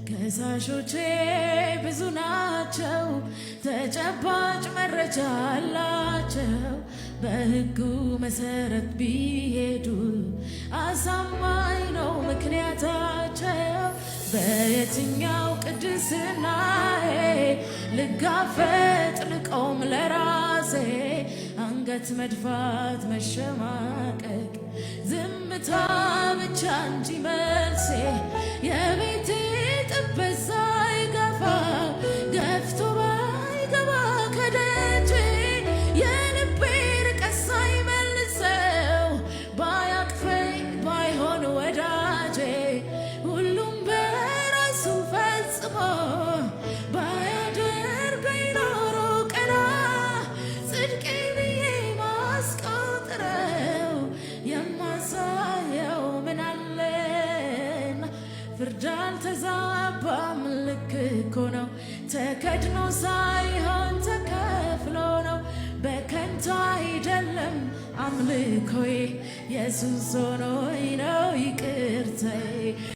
ከሳሾቼ ብዙ ናቸው፣ ተጨባጭ መረጃ አላቸው። በሕጉ መሰረት ቢሄዱ አሳማኝ ነው ምክንያታቸው። በየትኛው ቅድስናዬ ልጋፈጥ ልቆም ለራሴ? አንገት መድፋት መሸማቀቅ ዝምታ ብቻ እንጂ መልሴ። የቤቴ ጥበት ሳይገፋ ገፍቶ ባይገባ ከደጄ የልቤ ርቀት ሳይመልሰው ባያቅፈኝ ባይሆን ወዳጄ ሁሉም በራሱ ፈጽሞ ባያደርገኝ ኖሮ ቀና ጽድቄ ብዬ ማስቆጥረው የማሳየው ምን አለና? ፍርድ አልተዛባም ልክ እኮ ነው። ተከድኖ ሳይሆን ተከፍሎ ነው። በከንቱ አይደለም አምልኮዬ ኢየሱስ ሆኖኝ ነው ይቅርታዬ።